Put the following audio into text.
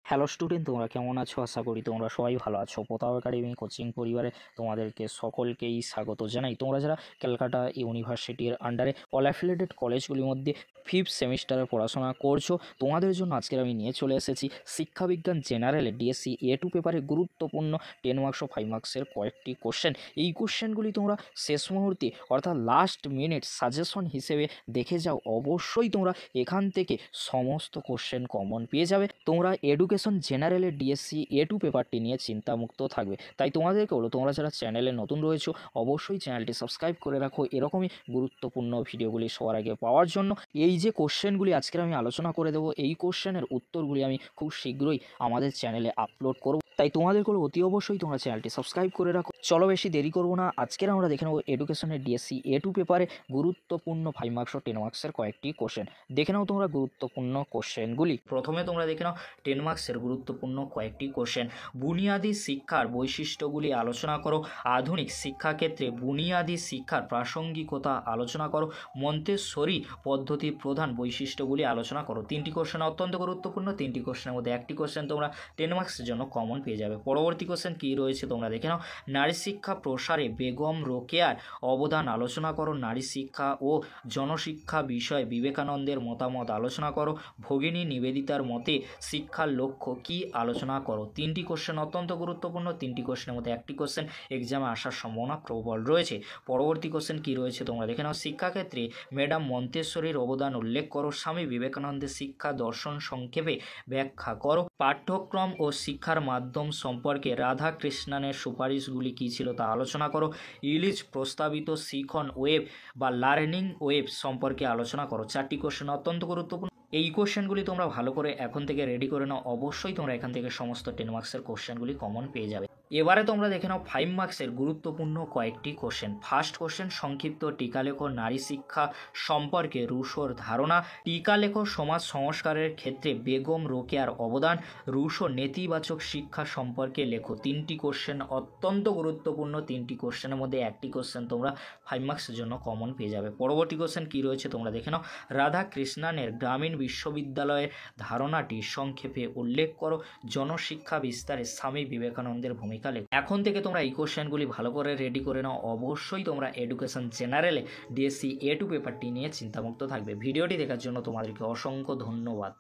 Hello student, তোমরা কেমন আছো? আশা করি তোমরা সবাই ভালো আছো। প্রতাপ একাডেমি কোচিং পরিবারে তোমাদেরকে সকলকেই স্বাগত জানাই। তোমরা যারা ক্যালকাটা ইউনিভার্সিটির আন্ডারে অল অ্যাফিলিয়েটেড কলেজগুলির মধ্যে ফিফথ সেমিস্টারে পড়াশোনা করছো, তোমাদের জন্য আজকের আমি নিয়ে চলে এসেছি শিক্ষাবিজ্ঞান জেনারেলে ডিএসসি A2 পেপারে গুরুত্বপূর্ণ 10 মার্কস ও 5 মার্কসের কয়েকটি কোশ্চেন। এই কোশ্চেনগুলি তোমরা শেষ মুহূর্তে অর্থাৎ লাস্ট মিনিট সাজেশন হিসেবে দেখে যাও। অবশ্যই তোমরা এখান থেকে সমস্ত কোশ্চেন কমন পেয়ে যাবে। তোমরা এডুকেশন জেনারেলের ডিএসসি A2 পেপারটি নিয়ে চিন্তামুক্ত থাকবে। তাই তোমাদেরকে হলো, তোমরা যারা চ্যানেলে নতুন রয়েছো অবশ্যই চ্যানেলটি সাবস্ক্রাইব করে রাখো এরকমই গুরুত্বপূর্ণ ভিডিওগুলি সবার আগে পাওয়ার জন্য। এই যে কোশ্চেনগুলি আজকের আমি আলোচনা করে দেবো, এই কোশ্চেনের উত্তরগুলি আমি খুব শীঘ্রই আমাদের চ্যানেলে আপলোড করব। তাই তোমাদেরকে অতি অবশ্যই তোমরা চ্যানেলটি সাবস্ক্রাইব করে রাখো। চলো বেশি দেরি করবো না, আজকের আমরা দেখে নেবো এডুকেশনের ডিএসসি A2 পেপারে গুরুত্বপূর্ণ 5 মার্কস ও 10 মার্কসের কয়েকটি কোশ্চেন। দেখে নাও তোমরা গুরুত্বপূর্ণ কোশ্চেনগুলি। প্রথমে তোমরা দেখে নাও 10 মার্কসের গুরুত্বপূর্ণ কয়েকটি কোশ্চেন। বুনিয়াদী শিক্ষার বৈশিষ্ট্যগুলি আলোচনা করো। আধুনিক শিক্ষাক্ষেত্রে বুনিয়াদী শিক্ষার প্রাসঙ্গিকতা আলোচনা করো। মন্তেশ্বরী পদ্ধতির প্রধান বৈশিষ্ট্যগুলি আলোচনা করো। তিনটি কোশ্চেন অত্যন্ত গুরুত্বপূর্ণ। তিনটি কোশ্চেনের মধ্যে একটি কোশ্চেন তোমরা 10 মার্কসের জন্য কমন পেয়ে যাবে। পরবর্তী কোশ্চেন কী রয়েছে তোমরা দেখে নাও। নারী শিক্ষা প্রসারে বেগম রোকেয়ার অবদান আলোচনা করো। নারী শিক্ষা ও জনশিক্ষা বিষয়ে বিবেকানন্দের মতামত আলোচনা করো। ভগিনী নিবেদিতার মতে শিক্ষার লক্ষ্য কী আলোচনা করো। তিনটি কোশ্চেন অত্যন্ত গুরুত্বপূর্ণ। তিনটি কোশ্চেনের মধ্যে একটি কোশ্চেন এক্সামে আসার সম্ভাবনা প্রবল রয়েছে। পরবর্তী কোশ্চেন কী রয়েছে তোমরা দেখে নাও। শিক্ষাক্ষেত্রে ম্যাডাম মন্তেশ্বরীর অবদান উল্লেখ করো। স্বামী বিবেকানন্দের শিক্ষা দর্শন সংক্ষেপে ব্যাখ্যা করো। পাঠ্যক্রম ও শিক্ষার মাধ্যম সম্পর্কে রাধাকৃষ্ণনের সুপারিশগুলি কী ছিল তা আলোচনা করো। ইলিশ প্রস্তাবিত শিখন ওয়েব বা লার্নিং ওয়েব সম্পর্কে আলোচনা করো। চারটি কোশ্চেন অত্যন্ত গুরুত্বপূর্ণ। এই কোশ্চেনগুলি তোমরা ভালো করে এখন থেকে রেডি করে নাও। অবশ্যই তোমরা এখান থেকে সমস্ত 10 মার্কসের কোশ্চেনগুলি কমন পেয়ে যাবে। এবারে তোমরা দেখে নাও 5 মার্কসের গুরুত্বপূর্ণ কয়েকটি কোশ্চেন। ফার্স্ট কোশ্চেন, সংক্ষিপ্ত টিকালেখ নারী শিক্ষা সম্পর্কে রুশোর ধারণা। টিকালেখ সমাজ সংস্কারের ক্ষেত্রে বেগম রোকেয়ার অবদান। রুশো নেতিবাচক শিক্ষা সম্পর্কে লেখো। তিনটি কোশ্চেন অত্যন্ত গুরুত্বপূর্ণ। তিনটি কোশ্চেনের মধ্যে একটি কোশ্চেন তোমরা 5 মার্কসের জন্য কমন পেয়ে যাবে। পরবর্তী কোশ্চেন কী রয়েছে তোমরা দেখে নাও। রাধাকৃষ্ণনের গ্রামীণ বিশ্ববিদ্যালয়ের ধারণাটি সংক্ষেপে উল্লেখ করো। জনশিক্ষা বিস্তারে স্বামী বিবেকানন্দের ভূমিকা। এখন থেকে তোমরা এই কোশ্চেনগুলি ভালো করে রেডি করে নাও। অবশ্যই তোমরা এডুকেশন জেনারেলে ডিএসসি A2 পেপারটি নিয়ে চিন্তামুক্ত থাকবে। ভিডিওটি দেখার জন্য তোমাদেরকে অসংখ্য ধন্যবাদ।